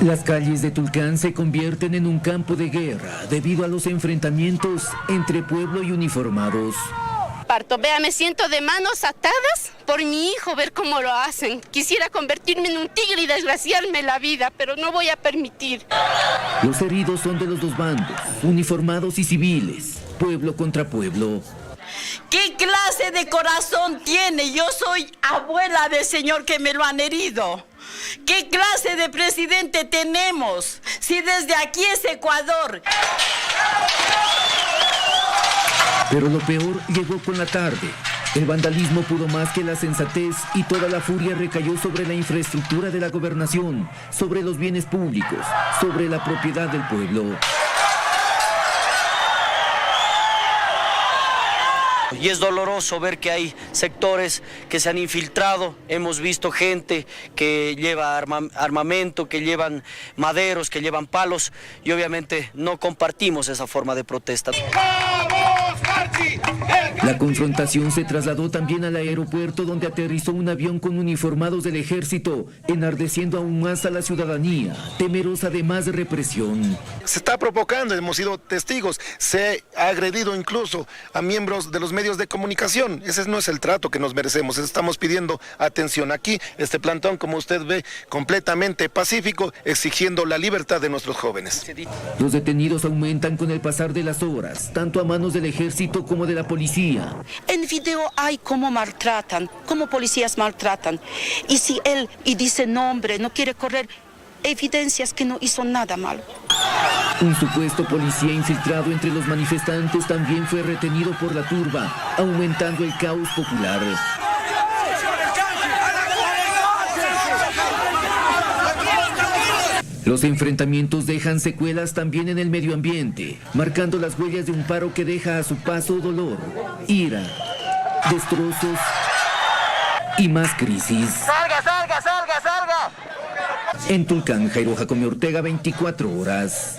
Las calles de Tulcán se convierten en un campo de guerra debido a los enfrentamientos entre pueblo y uniformados. Vea, me siento de manos atadas por mi hijo, ver cómo lo hacen. Quisiera convertirme en un tigre y desgraciarme la vida, pero no voy a permitir. Los heridos son de los dos bandos, uniformados y civiles, pueblo contra pueblo. ¿Qué clase de corazón tiene? Yo soy abuela del señor que me lo han herido. ¿Qué clase de presidente tenemos? Si desde aquí es Ecuador. Pero lo peor llegó con la tarde. El vandalismo pudo más que la sensatez y toda la furia recayó sobre la infraestructura de la gobernación, sobre los bienes públicos, sobre la propiedad del pueblo. Y es doloroso ver que hay sectores que se han infiltrado. Hemos visto gente que lleva armamento, que llevan maderos, que llevan palos, y obviamente no compartimos esa forma de protesta. La confrontación se trasladó también al aeropuerto, donde aterrizó un avión con uniformados del ejército, enardeciendo aún más a la ciudadanía, temerosa de más represión. Se está provocando, hemos sido testigos, se ha agredido incluso a miembros de los medios de comunicación. Ese no es el trato que nos merecemos. Estamos pidiendo atención aquí, este plantón, como usted ve, completamente pacífico, exigiendo la libertad de nuestros jóvenes. Los detenidos aumentan con el pasar de las horas, tanto a manos del ejército como de la policía. En video hay cómo maltratan, cómo policías maltratan. Y si él dice nombre, no quiere correr, evidencias que no hizo nada malo. Un supuesto policía infiltrado entre los manifestantes también fue retenido por la turba, aumentando el caos popular. Los enfrentamientos dejan secuelas también en el medio ambiente, marcando las huellas de un paro que deja a su paso dolor, ira, destrozos y más crisis. ¡Salga, salga, salga, salga! En Tulcán, Jairo Jacome Ortega, 24 horas.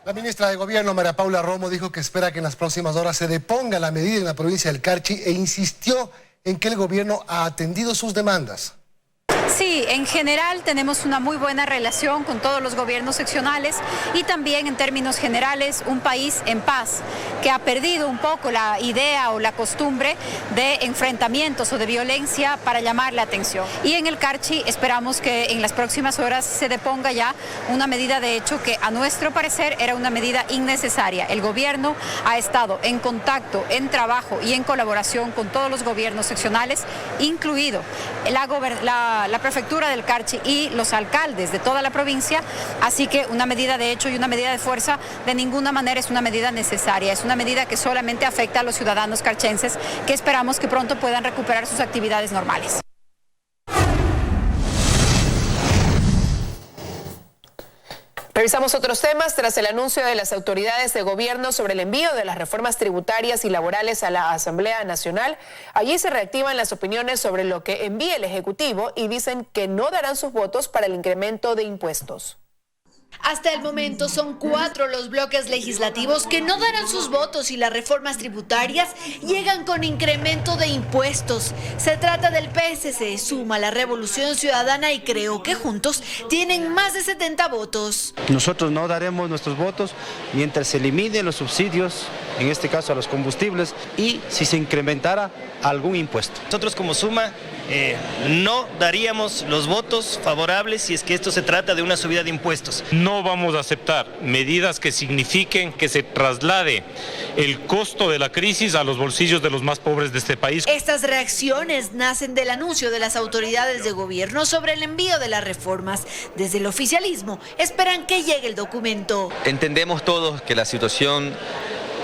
La ministra de Gobierno, María Paula Romo, dijo que espera que en las próximas horas se deponga la medida en la provincia del Carchi e insistió en que el gobierno ha atendido sus demandas. Sí, en general tenemos una muy buena relación con todos los gobiernos seccionales y también en términos generales un país en paz que ha perdido un poco la idea o la costumbre de enfrentamientos o de violencia para llamar la atención. Y en el Carchi esperamos que en las próximas horas se deponga ya una medida de hecho que a nuestro parecer era una medida innecesaria. El gobierno ha estado en contacto, en trabajo y en colaboración con todos los gobiernos seccionales, incluido la prefectura del Carchi y los alcaldes de toda la provincia, así que una medida de hecho y una medida de fuerza de ninguna manera es una medida necesaria, es una medida que solamente afecta a los ciudadanos carchenses que esperamos que pronto puedan recuperar sus actividades normales. Revisamos otros temas. Tras el anuncio de las autoridades de gobierno sobre el envío de las reformas tributarias y laborales a la Asamblea Nacional, allí se reactivan las opiniones sobre lo que envíe el Ejecutivo y dicen que no darán sus votos para el incremento de impuestos. Hasta el momento son 4 los bloques legislativos que no darán sus votos y las reformas tributarias llegan con incremento de impuestos. Se trata del PSC, Suma, la Revolución Ciudadana y Creo, que juntos tienen más de 70 votos. Nosotros no daremos nuestros votos mientras se eliminen los subsidios, en este caso a los combustibles, y si se incrementara algún impuesto. Nosotros como Suma no daríamos los votos favorables si es que esto se trata de una subida de impuestos. No vamos a aceptar medidas que signifiquen que se traslade el costo de la crisis a los bolsillos de los más pobres de este país. Estas reacciones nacen del anuncio de las autoridades de gobierno sobre el envío de las reformas. Desde el oficialismo esperan que llegue el documento. Entendemos todos que la situación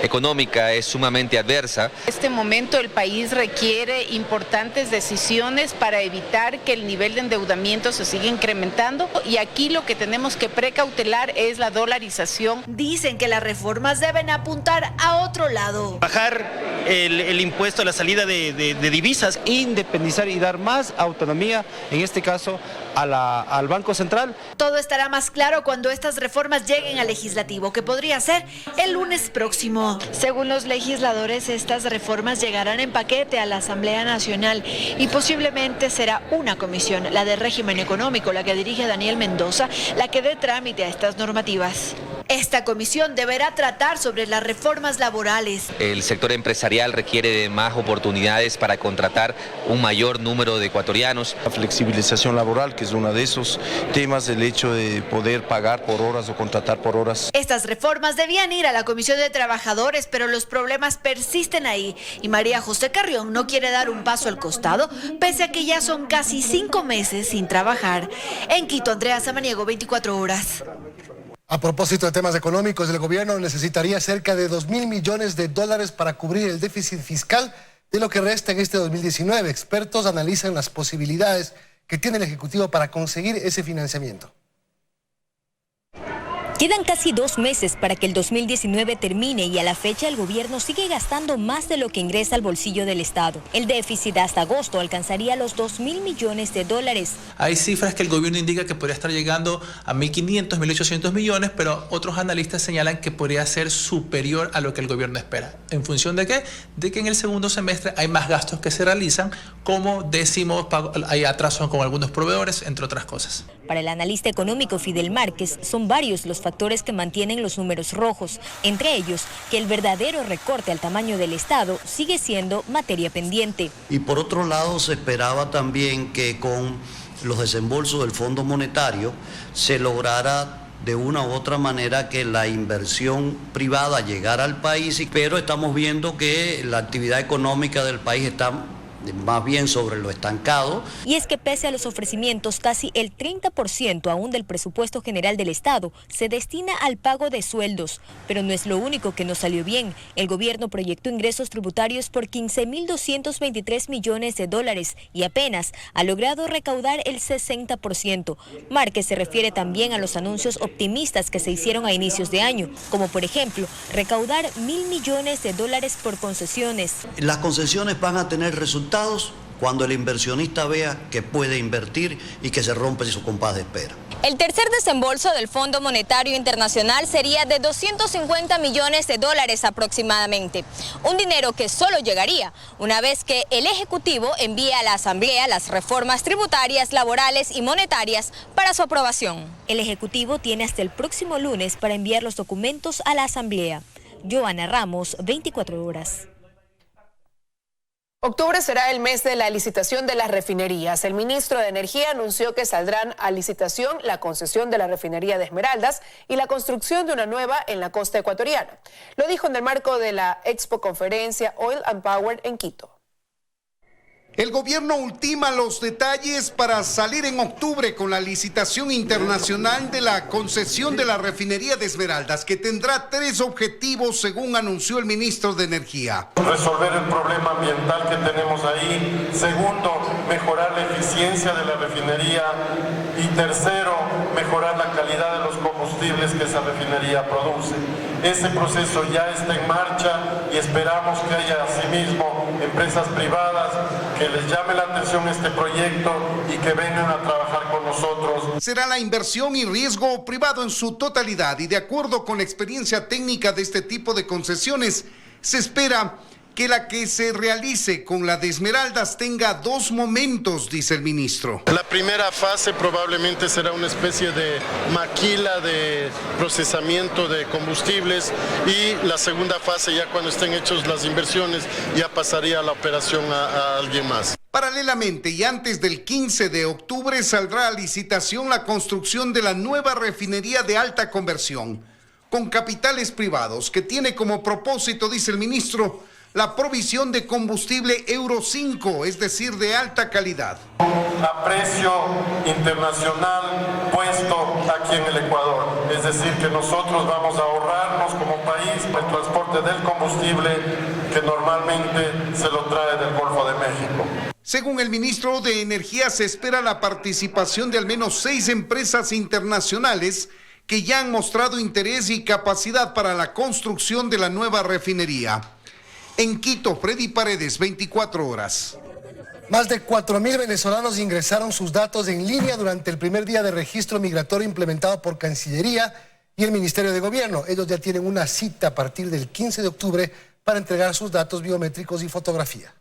económica es sumamente adversa. En este momento el país requiere importantes decisiones para evitar que el nivel de endeudamiento se siga incrementando y aquí lo que tenemos que precautelar es la dolarización. Dicen que las reformas deben apuntar a otro lado. Bajar el impuesto a la salida de divisas. Independizar y dar más autonomía, en este caso, al Banco Central. Todo estará más claro cuando estas reformas lleguen al legislativo, que podría ser el lunes próximo. Según los legisladores, estas reformas llegarán en paquete a la Asamblea Nacional y posiblemente será una comisión, la de régimen económico, la que dirige Daniel Mendoza, la que dé trámite a estas normativas. Esta comisión deberá tratar sobre las reformas laborales. El sector empresarial requiere de más oportunidades para contratar un mayor número de ecuatorianos. La flexibilización laboral, que es uno de esos temas, el hecho de poder pagar por horas o contratar por horas. Estas reformas debían ir a la Comisión de Trabajadores, pero los problemas persisten ahí y María José Carrión no quiere dar un paso al costado, pese a que ya son casi 5 meses sin trabajar. En Quito, Andrea Samaniego, 24 horas. A propósito de temas económicos, el gobierno necesitaría cerca de 2.000 millones de dólares para cubrir el déficit fiscal de lo que resta en este 2019. Expertos analizan las posibilidades que tiene el Ejecutivo para conseguir ese financiamiento. Quedan casi 2 meses para que el 2019 termine y a la fecha el gobierno sigue gastando más de lo que ingresa al bolsillo del Estado. El déficit hasta agosto alcanzaría los 2.000 millones de dólares. Hay cifras que el gobierno indica que podría estar llegando a 1.500, 1.800 millones, pero otros analistas señalan que podría ser superior a lo que el gobierno espera. ¿En función de qué? De que en el segundo semestre hay más gastos que se realizan, como decimos, hay atrasos con algunos proveedores, entre otras cosas. Para el analista económico Fidel Márquez, son varios los factores que mantienen los números rojos, entre ellos que el verdadero recorte al tamaño del Estado sigue siendo materia pendiente. Y por otro lado se esperaba también que con los desembolsos del Fondo Monetario se lograra de una u otra manera que la inversión privada llegara al país, pero estamos viendo que la actividad económica del país está más bien sobre lo estancado. Y es que pese a los ofrecimientos, casi el 30% aún del presupuesto general del Estado se destina al pago de sueldos. Pero no es lo único que no salió bien. El gobierno proyectó ingresos tributarios por 15.223 millones de dólares y apenas ha logrado recaudar el 60%. Márquez se refiere también a los anuncios optimistas que se hicieron a inicios de año, como por ejemplo, recaudar 1.000 millones de dólares por concesiones. Las concesiones van a tener resultados cuando el inversionista vea que puede invertir y que se rompe su compás de espera. El tercer desembolso del Fondo Monetario Internacional sería de 250 millones de dólares aproximadamente. Un dinero que solo llegaría una vez que el Ejecutivo envíe a la Asamblea las reformas tributarias, laborales y monetarias para su aprobación. El Ejecutivo tiene hasta el próximo lunes para enviar los documentos a la Asamblea. Joana Ramos, 24 horas. Octubre será el mes de la licitación de las refinerías. El ministro de Energía anunció que saldrán a licitación la concesión de la refinería de Esmeraldas y la construcción de una nueva en la costa ecuatoriana. Lo dijo en el marco de la Expo Conferencia Oil and Power en Quito. El gobierno ultima los detalles para salir en octubre con la licitación internacional de la concesión de la refinería de Esmeraldas, que tendrá 3 objetivos según anunció el ministro de Energía. Resolver el problema ambiental que tenemos ahí. Segundo, mejorar la eficiencia de la refinería. Y tercero, mejorar la calidad de los combustibles que esa refinería produce. Ese proceso ya está en marcha y esperamos que haya asimismo empresas privadas que les llame la atención este proyecto y que vengan a trabajar con nosotros. Será la inversión y riesgo privado en su totalidad y de acuerdo con la experiencia técnica de este tipo de concesiones, se espera que la que se realice con la de Esmeraldas tenga 2 momentos, dice el ministro. La primera fase probablemente será una especie de maquila de procesamiento de combustibles y la segunda fase, ya cuando estén hechos las inversiones, ya pasaría la operación a alguien más. Paralelamente y antes del 15 de octubre saldrá a licitación la construcción de la nueva refinería de alta conversión con capitales privados que tiene como propósito, dice el ministro, la provisión de combustible Euro 5, es decir, de alta calidad. A precio internacional puesto aquí en el Ecuador. Es decir, que nosotros vamos a ahorrarnos como país el transporte del combustible que normalmente se lo trae del Golfo de México. Según el ministro de Energía, se espera la participación de al menos 6 empresas internacionales que ya han mostrado interés y capacidad para la construcción de la nueva refinería. En Quito, Freddy Paredes, 24 horas. Más de 4.000 venezolanos ingresaron sus datos en línea durante el primer día de registro migratorio implementado por Cancillería y el Ministerio de Gobierno. Ellos ya tienen una cita a partir del 15 de octubre para entregar sus datos biométricos y fotografía.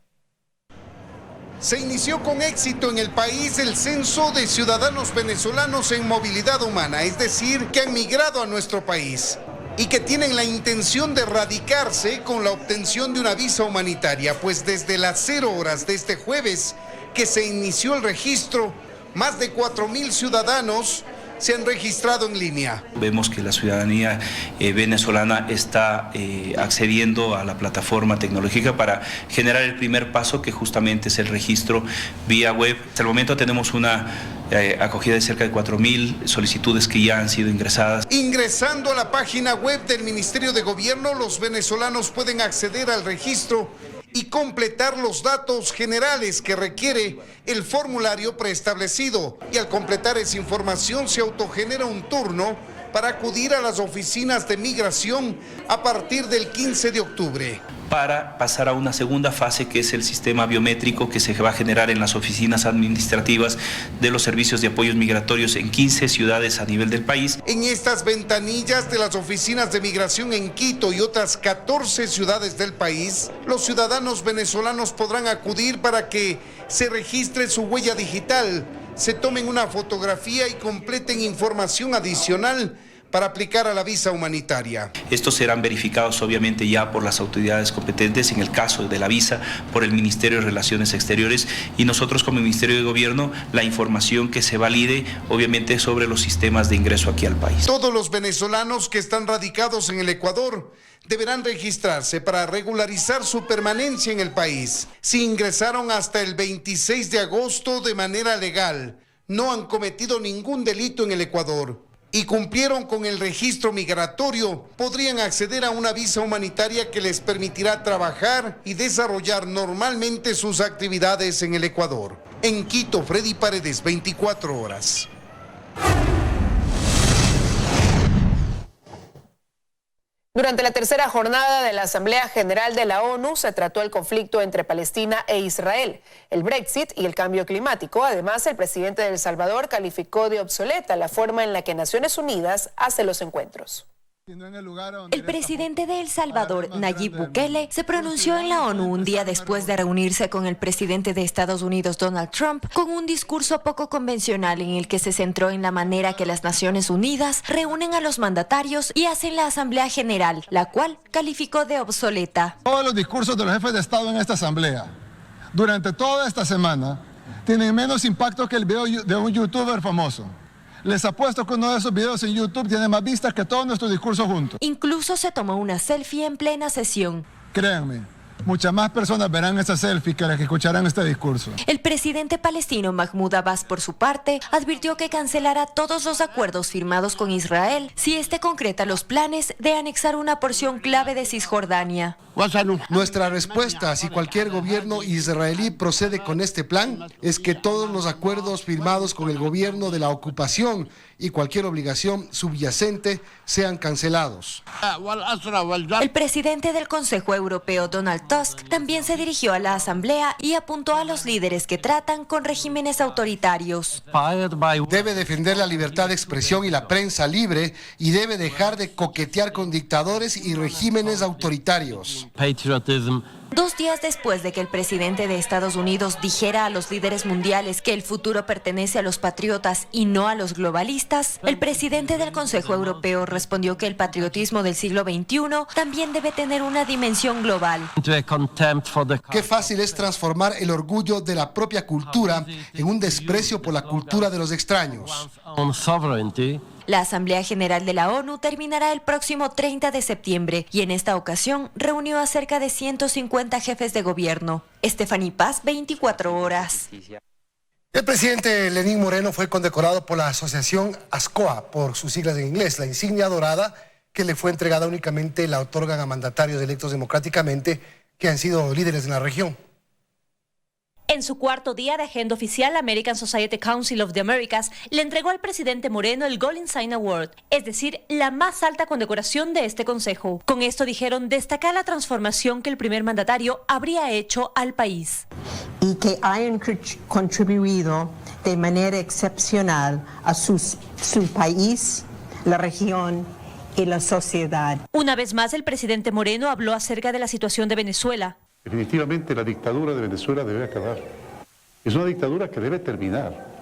Se inició con éxito en el país el censo de ciudadanos venezolanos en movilidad humana, es decir, que han migrado a nuestro país y que tienen la intención de radicarse con la obtención de una visa humanitaria, pues desde las 0 horas de este jueves que se inició el registro, más de 4.000 ciudadanos se han registrado en línea. Vemos que la ciudadanía venezolana está accediendo a la plataforma tecnológica para generar el primer paso, que justamente es el registro vía web. Hasta el momento tenemos una acogida de cerca de 4.000 solicitudes que ya han sido ingresadas. Ingresando a la página web del Ministerio de Gobierno, los venezolanos pueden acceder al registro y completar los datos generales que requiere el formulario preestablecido. Y al completar esa información se autogenera un turno para acudir a las oficinas de migración a partir del 15 de octubre. Para pasar a una segunda fase, que es el sistema biométrico que se va a generar en las oficinas administrativas de los servicios de apoyos migratorios en 15 ciudades a nivel del país. En estas ventanillas de las oficinas de migración en Quito y otras 14 ciudades del país, los ciudadanos venezolanos podrán acudir para que se registre su huella digital, se tomen una fotografía y completen información adicional para aplicar a la visa humanitaria. Estos serán verificados obviamente ya por las autoridades competentes, en el caso de la visa, por el Ministerio de Relaciones Exteriores, y nosotros como Ministerio de Gobierno, la información que se valide obviamente sobre los sistemas de ingreso aquí al país. Todos los venezolanos que están radicados en el Ecuador deberán registrarse para regularizar su permanencia en el país. Si ingresaron hasta el 26 de agosto de manera legal, no han cometido ningún delito en el Ecuador y cumplieron con el registro migratorio, podrían acceder a una visa humanitaria que les permitirá trabajar y desarrollar normalmente sus actividades en el Ecuador. En Quito, Freddy Paredes, 24 horas. Durante la tercera jornada de la Asamblea General de la ONU se trató el conflicto entre Palestina e Israel, el Brexit y el cambio climático. Además, el presidente de El Salvador calificó de obsoleta la forma en la que Naciones Unidas hace los encuentros. El presidente de El Salvador, Nayib Bukele, se pronunció en la ONU un día después de reunirse con el presidente de Estados Unidos, Donald Trump, con un discurso poco convencional en el que se centró en la manera que las Naciones Unidas reúnen a los mandatarios y hacen la Asamblea General, la cual calificó de obsoleta. Todos los discursos de los jefes de Estado en esta Asamblea, durante toda esta semana, tienen menos impacto que el video de un youtuber famoso. Les apuesto que uno de esos videos en YouTube tiene más vistas que todos nuestros discursos juntos. Incluso se tomó una selfie en plena sesión. Créanme, muchas más personas verán esa selfie que las que escucharán este discurso. El presidente palestino Mahmoud Abbas, por su parte, advirtió que cancelará todos los acuerdos firmados con Israel si este concreta los planes de anexar una porción clave de Cisjordania. Nuestra respuesta, si cualquier gobierno israelí procede con este plan, es que todos los acuerdos firmados con el gobierno de la ocupación y cualquier obligación subyacente sean cancelados. El presidente del Consejo Europeo, Donald Tusk, también se dirigió a la Asamblea y apuntó a los líderes que tratan con regímenes autoritarios. Debe defender la libertad de expresión y la prensa libre y debe dejar de coquetear con dictadores y regímenes autoritarios. 2 días después de que el presidente de Estados Unidos dijera a los líderes mundiales que el futuro pertenece a los patriotas y no a los globalistas, el presidente del Consejo Europeo respondió que el patriotismo del siglo XXI también debe tener una dimensión global. Qué fácil es transformar el orgullo de la propia cultura en un desprecio por la cultura de los extraños. La Asamblea General de la ONU terminará el próximo 30 de septiembre y en esta ocasión reunió a cerca de 150 jefes de gobierno. Estefanía Paz, 24 horas. El presidente Lenín Moreno fue condecorado por la asociación ASCOA, por sus siglas en inglés. La insignia dorada que le fue entregada únicamente la otorgan a mandatarios electos democráticamente que han sido líderes en la región. En su cuarto día de agenda oficial, American Society Council of the Americas le entregó al presidente Moreno el Golden Sign Award, es decir, la más alta condecoración de este consejo. Con esto dijeron destacar la transformación que el primer mandatario habría hecho al país. Y que hayan contribuido de manera excepcional a su país, la región y la sociedad. Una vez más, el presidente Moreno habló acerca de la situación de Venezuela. Definitivamente la dictadura de Venezuela debe acabar. Es una dictadura que debe terminar.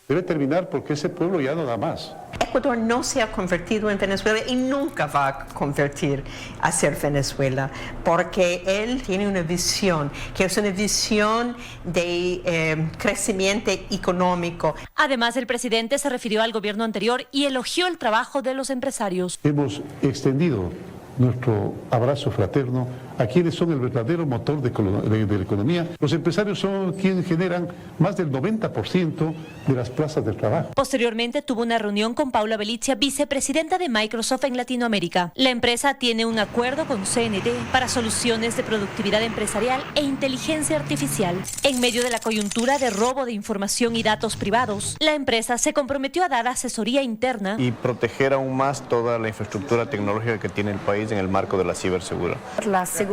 Debe terminar porque ese pueblo ya no da más. Ecuador no se ha convertido en Venezuela y nunca va a convertir a ser Venezuela, porque él tiene una visión, que es una visión de crecimiento económico. Además, el presidente se refirió al gobierno anterior y elogió el trabajo de los empresarios. Hemos extendido nuestro abrazo fraterno a quienes son el verdadero motor de la economía. Los empresarios son quienes generan más del 90% de las plazas de trabajo. Posteriormente tuvo una reunión con Paula Belicia, vicepresidenta de Microsoft en Latinoamérica. La empresa tiene un acuerdo con CNT para soluciones de productividad empresarial e inteligencia artificial. En medio de la coyuntura de robo de información y datos privados, la empresa se comprometió a dar asesoría interna y proteger aún más toda la infraestructura tecnológica que tiene el país en el marco de la ciberseguridad. La seguridad,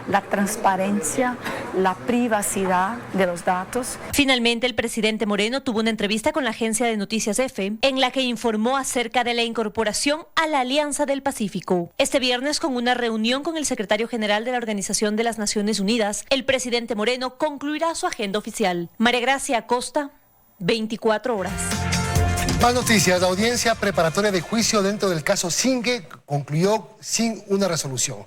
la transparencia, la privacidad de los datos. Finalmente, el presidente Moreno tuvo una entrevista con la agencia de noticias EFE, en la que informó acerca de la incorporación a la Alianza del Pacífico. Este viernes, con una reunión con el secretario general de la Organización de las Naciones Unidas, el presidente Moreno concluirá su agenda oficial. María Gracia Acosta, 24 horas. Más noticias. La audiencia preparatoria de juicio dentro del caso Singue concluyó sin una resolución.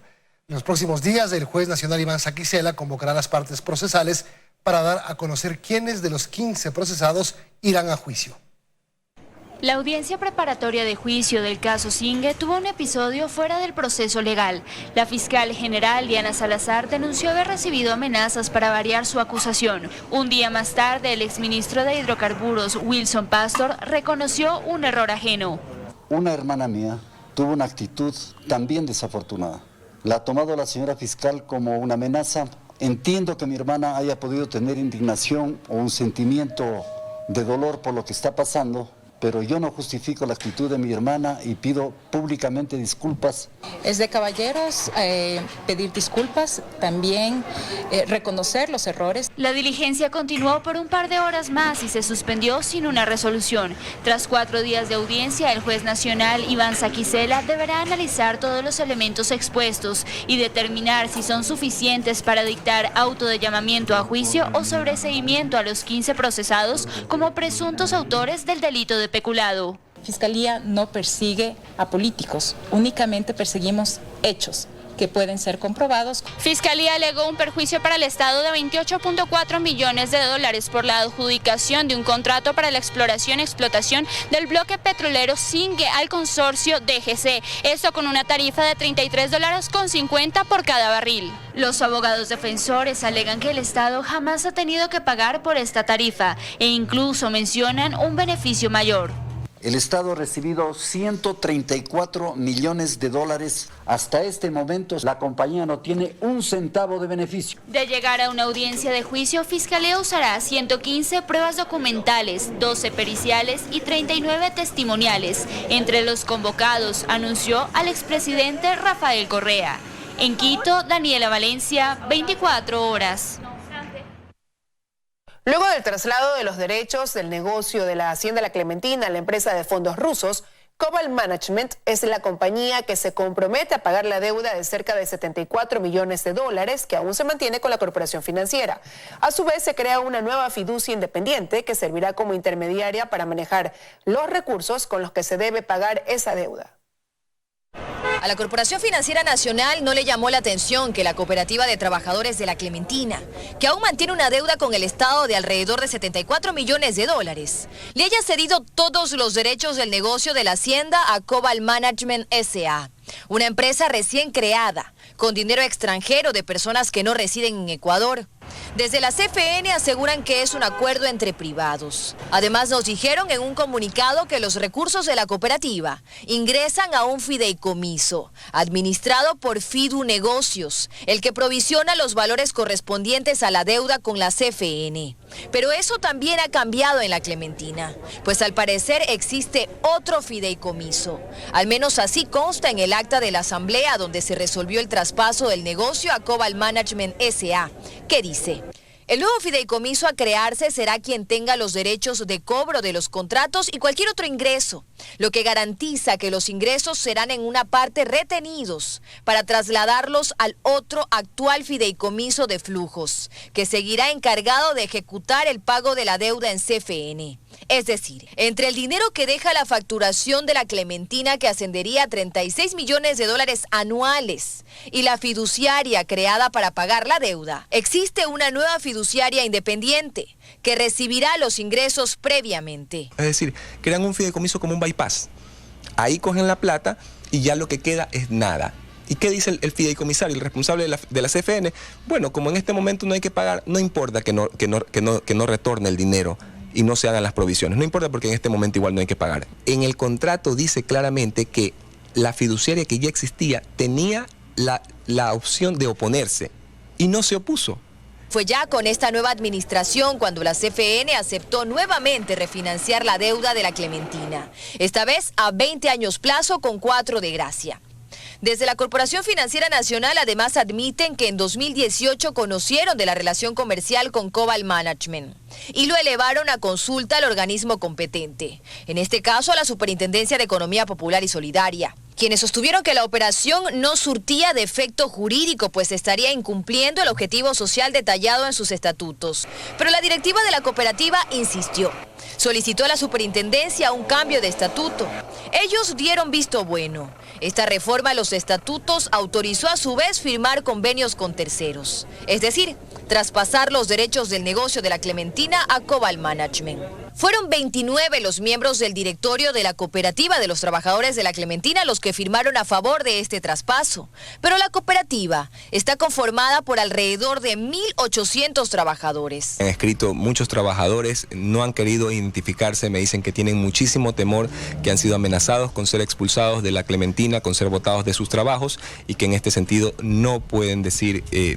En los próximos días, el juez nacional Iván Saquicela convocará a las partes procesales para dar a conocer quiénes de los 15 procesados irán a juicio. La audiencia preparatoria de juicio del caso Singue tuvo un episodio fuera del proceso legal. La fiscal general Diana Salazar denunció haber recibido amenazas para variar su acusación. Un día más tarde, el exministro de Hidrocarburos, Wilson Pastor, reconoció un error ajeno. Una hermana mía tuvo una actitud también desafortunada. La ha tomado la señora fiscal como una amenaza. Entiendo que mi hermana haya podido tener indignación o un sentimiento de dolor por lo que está pasando, pero yo no justifico la actitud de mi hermana y pido públicamente disculpas. Es de caballeros pedir disculpas, también reconocer los errores. La diligencia continuó por un par de horas más y se suspendió sin una resolución. Tras 4 días de audiencia, el juez nacional Iván Saquicela deberá analizar todos los elementos expuestos y determinar si son suficientes para dictar auto de llamamiento a juicio o sobreseimiento a los 15 procesados como presuntos autores del delito de peculado. Fiscalía no persigue a políticos, únicamente perseguimos hechos que pueden ser comprobados. Fiscalía alegó un perjuicio para el Estado de $28.4 millones por la adjudicación de un contrato para la exploración y explotación del bloque petrolero Singue al consorcio DGC, esto con una tarifa de $33.50 por cada barril. Los abogados defensores alegan que el Estado jamás ha tenido que pagar por esta tarifa e incluso mencionan un beneficio mayor. El Estado ha recibido $134 millones. Hasta este momento, la compañía no tiene un centavo de beneficio. De llegar a una audiencia de juicio, Fiscalía usará 115 pruebas documentales, 12 periciales y 39 testimoniales. Entre los convocados, anunció al expresidente Rafael Correa. En Quito, Daniela Valencia, 24 horas. Luego del traslado de los derechos del negocio de la Hacienda La Clementina a la empresa de fondos rusos, Cobalt Management es la compañía que se compromete a pagar la deuda de cerca de $74 millones que aún se mantiene con la corporación financiera. A su vez, se crea una nueva fiducia independiente que servirá como intermediaria para manejar los recursos con los que se debe pagar esa deuda. A la Corporación Financiera Nacional no le llamó la atención que la Cooperativa de Trabajadores de La Clementina, que aún mantiene una deuda con el Estado de alrededor de $74 millones, le haya cedido todos los derechos del negocio de la Hacienda a Cobalt Management S.A., una empresa recién creada, con dinero extranjero de personas que no residen en Ecuador. Desde la CFN aseguran que es un acuerdo entre privados. Además nos dijeron en un comunicado que los recursos de la cooperativa ingresan a un fideicomiso administrado por Fidu Negocios, el que provisiona los valores correspondientes a la deuda con la CFN. Pero eso también ha cambiado en la Clementina, pues al parecer existe otro fideicomiso. Al menos así consta en el acta de la asamblea donde se resolvió el traspaso del negocio a Cobalt Management S.A., que dice: el nuevo fideicomiso a crearse será quien tenga los derechos de cobro de los contratos y cualquier otro ingreso, lo que garantiza que los ingresos serán en una parte retenidos para trasladarlos al otro actual fideicomiso de flujos, que seguirá encargado de ejecutar el pago de la deuda en CFN. Es decir, entre el dinero que deja la facturación de la Clementina, que ascendería a $36 millones anuales, y la fiduciaria creada para pagar la deuda, existe una nueva fiduciaria independiente que recibirá los ingresos previamente. Es decir, crean un fideicomiso como un bypass. Ahí cogen la plata y ya lo que queda es nada. ¿Y qué dice el fideicomisario, el responsable de la CFN? Bueno, como en este momento no hay que pagar, no importa que no retorne el dinero y no se hagan las provisiones. No importa, porque en este momento igual no hay que pagar. En el contrato dice claramente que la fiduciaria que ya existía tenía la opción de oponerse y no se opuso. Fue ya con esta nueva administración cuando la CFN aceptó nuevamente refinanciar la deuda de la Clementina, esta vez a 20 años plazo con 4 de gracia. Desde la Corporación Financiera Nacional además admiten que en 2018 conocieron de la relación comercial con Cobalt Management y lo elevaron a consulta al organismo competente, en este caso a la Superintendencia de Economía Popular y Solidaria, quienes sostuvieron que la operación no surtía de efecto jurídico, pues estaría incumpliendo el objetivo social detallado en sus estatutos. Pero la directiva de la cooperativa insistió. Solicitó a la superintendencia un cambio de estatuto. Ellos dieron visto bueno. Esta reforma a los estatutos autorizó a su vez firmar convenios con terceros, es decir, traspasar los derechos del negocio de la Clementina a Cobalt Management. Fueron 29 los miembros del directorio de la cooperativa de los trabajadores de la Clementina los que firmaron a favor de este traspaso. Pero la cooperativa está conformada por alrededor de 1.800 trabajadores. Han escrito muchos trabajadores, no han querido identificarse, me dicen que tienen muchísimo temor, que han sido amenazados con ser expulsados de la Clementina, con ser botados de sus trabajos y que en este sentido no pueden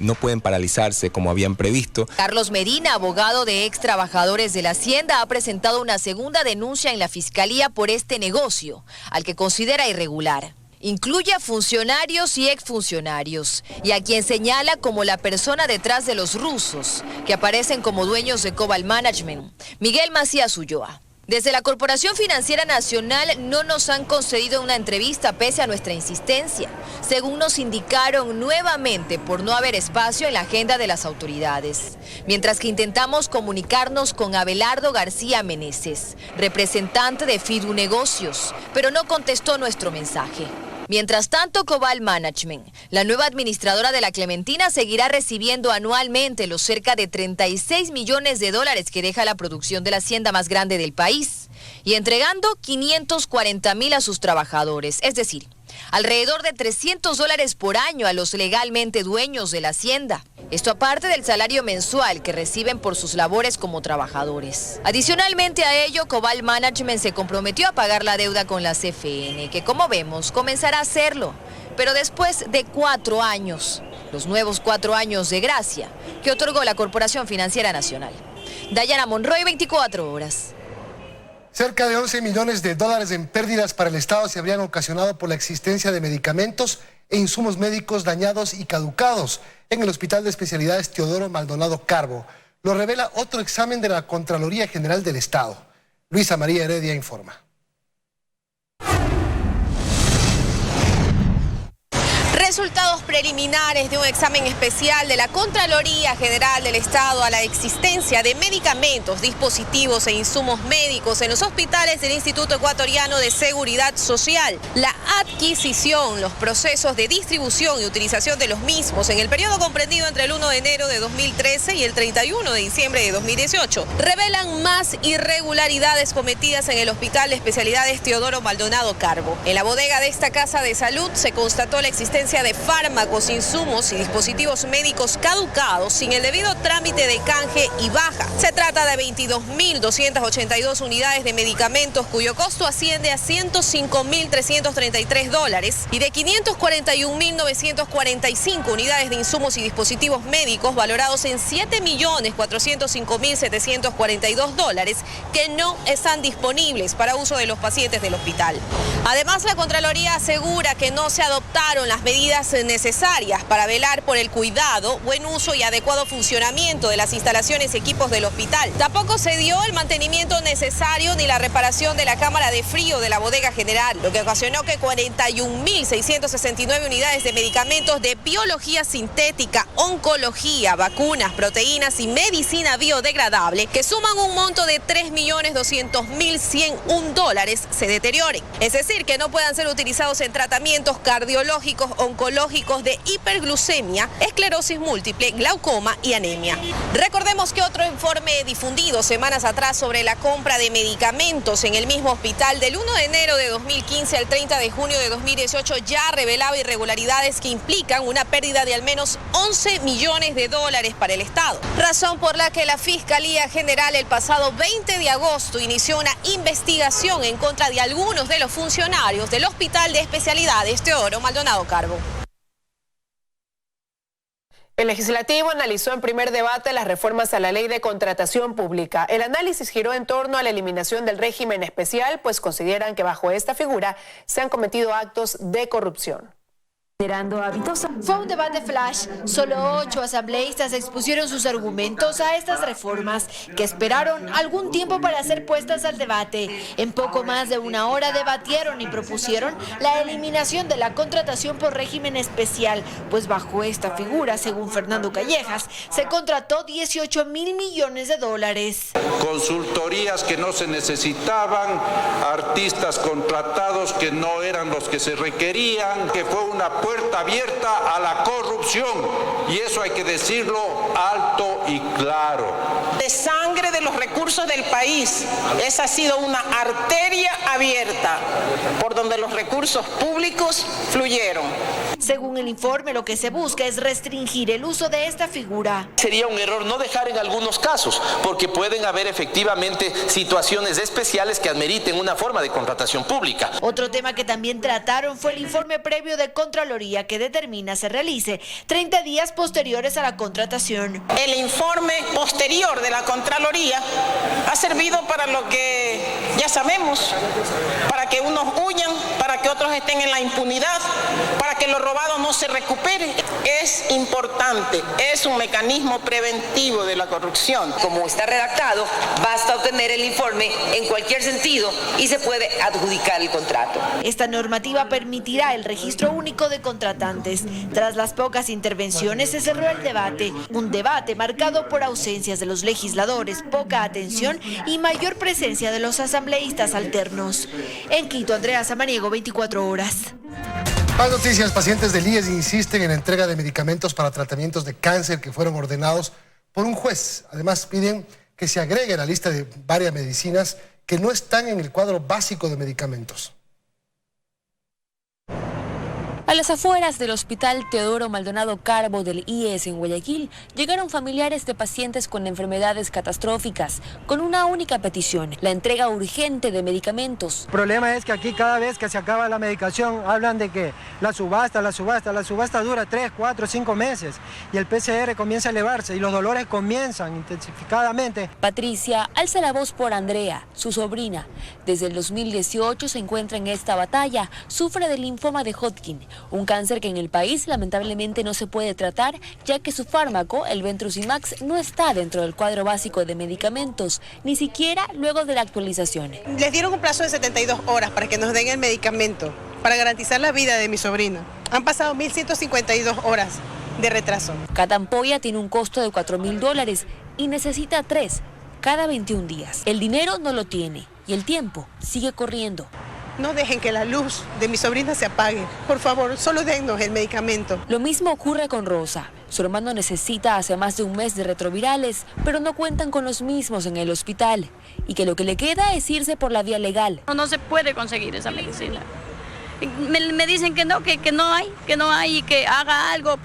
no pueden paralizarse como habían previsto. Carlos Medina, abogado de ex trabajadores de la Hacienda, ha presentado una segunda denuncia en la Fiscalía por este negocio, al que considera irregular. Incluye a funcionarios y exfuncionarios, y a quien señala como la persona detrás de los rusos, que aparecen como dueños de Cobalt Management, Miguel Macías Ulloa. Desde la Corporación Financiera Nacional no nos han concedido una entrevista pese a nuestra insistencia, según nos indicaron nuevamente por no haber espacio en la agenda de las autoridades. Mientras que intentamos comunicarnos con Abelardo García Meneses, representante de Fidu Negocios, pero no contestó nuestro mensaje. Mientras tanto, Cobalt Management, la nueva administradora de la Clementina, seguirá recibiendo anualmente los cerca de $36 millones que deja la producción de la hacienda más grande del país y entregando $540,000 a sus trabajadores, es decir, alrededor de $300 por año a los legalmente dueños de la hacienda. Esto aparte del salario mensual que reciben por sus labores como trabajadores. Adicionalmente a ello, Cobalt Management se comprometió a pagar la deuda con la CFN, que como vemos comenzará a hacerlo, pero después de 4 años, los nuevos 4 años de gracia que otorgó la Corporación Financiera Nacional. Dayana Monroy, 24 horas. Cerca de $11 millones en pérdidas para el Estado se habrían ocasionado por la existencia de medicamentos e insumos médicos dañados y caducados en el Hospital de Especialidades Teodoro Maldonado Carbo. Lo revela otro examen de la Contraloría General del Estado. Luisa María Heredia informa. Resultados preliminares de un examen especial de la Contraloría General del Estado a la existencia de medicamentos, dispositivos e insumos médicos en los hospitales del Instituto Ecuatoriano de Seguridad Social. La adquisición, los procesos de distribución y utilización de los mismos en el periodo comprendido entre el 1 de enero de 2013 y el 31 de diciembre de 2018 revelan más irregularidades cometidas en el Hospital de Especialidades Teodoro Maldonado Carbo. En la bodega de esta casa de salud se constató la existencia transferencia de fármacos, insumos y dispositivos médicos caducados sin el debido trámite de canje y baja. Se trata de 22.282 unidades de medicamentos cuyo costo asciende a $105.333 y de 541.945 unidades de insumos y dispositivos médicos valorados en $7.405.742 que no están disponibles para uso de los pacientes del hospital. Además, la Contraloría asegura que no se adoptaron las medidas necesarias para velar por el cuidado, buen uso y adecuado funcionamiento de las instalaciones y equipos del hospital. Tampoco se dio el mantenimiento necesario ni la reparación de la cámara de frío de la bodega general, lo que ocasionó que 41.669 unidades de medicamentos de biología sintética, oncología, vacunas, proteínas y medicina biodegradable, que suman un monto de $3.200.101, se deterioren. Es decir, que no puedan ser utilizados en tratamientos cardiológicos, oncológicos, de hiperglucemia, esclerosis múltiple, glaucoma y anemia. Recordemos que otro informe difundido semanas atrás sobre la compra de medicamentos en el mismo hospital del 1 de enero de 2015 al 30 de junio de 2018 ya revelaba irregularidades que implican una pérdida de al menos $11 millones para el Estado. Razón por la que la Fiscalía General el pasado 20 de agosto inició una investigación en contra de algunos de los funcionarios del Hospital de Especialidades Teodoro Maldonado Carbo. El legislativo analizó en primer debate las reformas a la ley de contratación pública. El análisis giró en torno a la eliminación del régimen especial, pues consideran que bajo esta figura se han cometido actos de corrupción. Fue un debate flash. Solo 8 asambleístas expusieron sus argumentos a estas reformas, que esperaron algún tiempo para ser puestas al debate. En poco más de una hora debatieron y propusieron la eliminación de la contratación por régimen especial, pues bajo esta figura, según Fernando Callejas, se contrató $18.000 millones. Consultorías que no se necesitaban, artistas contratados que no eran los que se requerían, que fue una puerta abierta a la corrupción, y eso hay que decirlo alto y claro. De sangre de los recursos del país, esa ha sido una arteria abierta por donde los recursos públicos fluyeron. Según el informe, lo que se busca es restringir el uso de esta figura. Sería un error no dejar en algunos casos, porque pueden haber efectivamente situaciones especiales que ameriten una forma de contratación pública. Otro tema que también trataron fue el informe previo de Contraloría, que determina se realice 30 días posteriores a la contratación. El informe posterior de la Contraloría ha servido para lo que ya sabemos, para que unos huyan, para que otros estén en la impunidad, para que lo robado no se recupere. Es importante, es un mecanismo preventivo de la corrupción. Como está redactado, basta obtener el informe en cualquier sentido y se puede adjudicar el contrato. Esta normativa permitirá el registro único de contratantes. Tras las pocas intervenciones se cerró el debate, un debate marcado por ausencias de los legisladores, poca atención y mayor presencia de los asambleístas alternos. En Quito, Andrea Samaniego, 24 horas. Más noticias. Pacientes del IES insisten en la entrega de medicamentos para tratamientos de cáncer que fueron ordenados por un juez. Además, piden que se agregue a la lista de varias medicinas que no están en el cuadro básico de medicamentos. A las afueras del Hospital Teodoro Maldonado Carbo del IES en Guayaquil llegaron familiares de pacientes con enfermedades catastróficas con una única petición: la entrega urgente de medicamentos. El problema es que aquí cada vez que se acaba la medicación hablan de que la subasta dura 3, 4, 5 meses y el PCR comienza a elevarse y los dolores comienzan intensificadamente. Patricia alza la voz por Andrea, su sobrina. Desde el 2018 se encuentra en esta batalla, sufre del linfoma de Hodgkin, un cáncer que en el país lamentablemente no se puede tratar, ya que su fármaco, el Ventrusimax, no está dentro del cuadro básico de medicamentos, ni siquiera luego de la actualización. Les dieron un plazo de 72 horas para que nos den el medicamento, para garantizar la vida de mi sobrina. Han pasado 1.152 horas de retraso. Cada ampolla tiene un costo de $4.000 y necesita 3 cada 21 días. El dinero no lo tiene y el tiempo sigue corriendo. No dejen que la luz de mi sobrina se apague. Por favor, solo dennos el medicamento. Lo mismo ocurre con Rosa. Su hermano necesita hace más de un mes de retrovirales, pero no cuentan con los mismos en el hospital. Y que lo que le queda es irse por la vía legal. No se puede conseguir esa medicina. me dicen que no hay y que haga algo,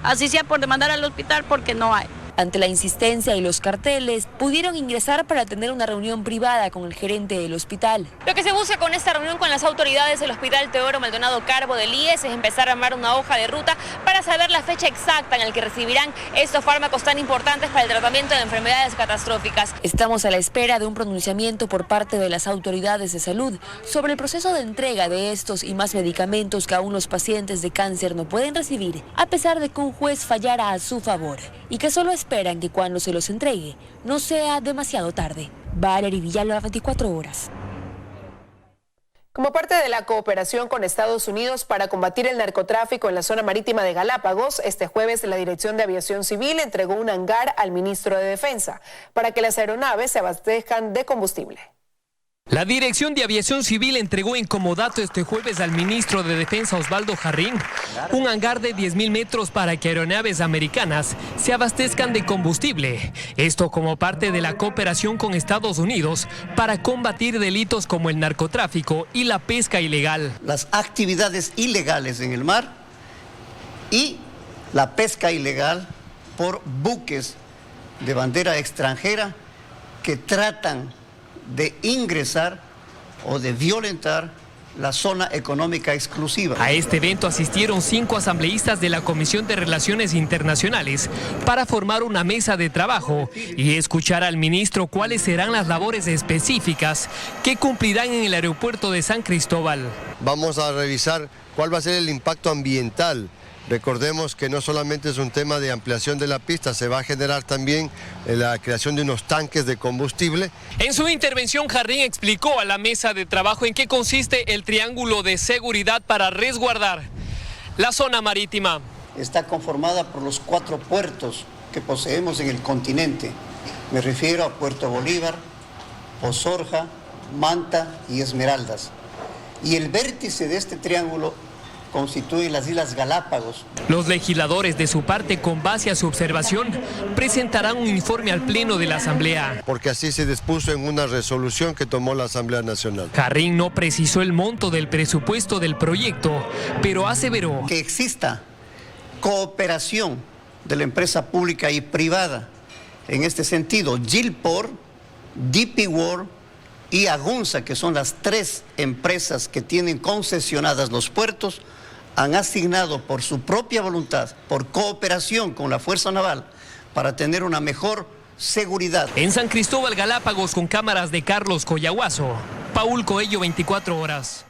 así sea por demandar al hospital, porque no hay. Ante la insistencia y los carteles, pudieron ingresar para tener una reunión privada con el gerente del hospital. Lo que se busca con esta reunión con las autoridades del Hospital Teodoro Maldonado Carbo del IES es empezar a armar una hoja de ruta para saber la fecha exacta en la que recibirán estos fármacos tan importantes para el tratamiento de enfermedades catastróficas. Estamos a la espera de un pronunciamiento por parte de las autoridades de salud sobre el proceso de entrega de estos y más medicamentos que aún los pacientes de cáncer no pueden recibir, a pesar de que un juez fallara a su favor y que solo esperan que cuando se los entregue no sea demasiado tarde. Valery Villalba, 24 horas. Como parte de la cooperación con Estados Unidos para combatir el narcotráfico en la zona marítima de Galápagos, este jueves la Dirección de Aviación Civil entregó un hangar al ministro de Defensa para que las aeronaves se abastezcan de combustible. La Dirección de Aviación Civil entregó en comodato este jueves al ministro de Defensa Osvaldo Jarrín un hangar de 10.000 metros para que aeronaves americanas se abastezcan de combustible. Esto como parte de la cooperación con Estados Unidos para combatir delitos como el narcotráfico y la pesca ilegal. Las actividades ilegales en el mar y la pesca ilegal por buques de bandera extranjera que tratan de ingresar o de violentar la zona económica exclusiva. A este evento asistieron 5 asambleístas de la Comisión de Relaciones Internacionales para formar una mesa de trabajo y escuchar al ministro cuáles serán las labores específicas que cumplirán en el aeropuerto de San Cristóbal. Vamos a revisar cuál va a ser el impacto ambiental. Recordemos que no solamente es un tema de ampliación de la pista, se va a generar también la creación de unos tanques de combustible. En su intervención, Jarrín explicó a la mesa de trabajo en qué consiste el triángulo de seguridad para resguardar la zona marítima. Está conformada por los 4 puertos que poseemos en el continente. Me refiero a Puerto Bolívar, Pozorja, Manta y Esmeraldas. Y el vértice de este triángulo constituyen las Islas Galápagos. Los legisladores, de su parte, con base a su observación, presentarán un informe al Pleno de la Asamblea. Porque así se dispuso en una resolución que tomó la Asamblea Nacional. Jarrín no precisó el monto del presupuesto del proyecto, pero aseveró que exista cooperación de la empresa pública y privada. En este sentido, Gilport, DP World y Agunza, que son las 3 empresas que tienen concesionadas los puertos, han asignado por su propia voluntad, por cooperación con la Fuerza Naval, para tener una mejor seguridad. En San Cristóbal, Galápagos, con cámaras de Carlos Coyahuaso, Paul Coello, 24 horas.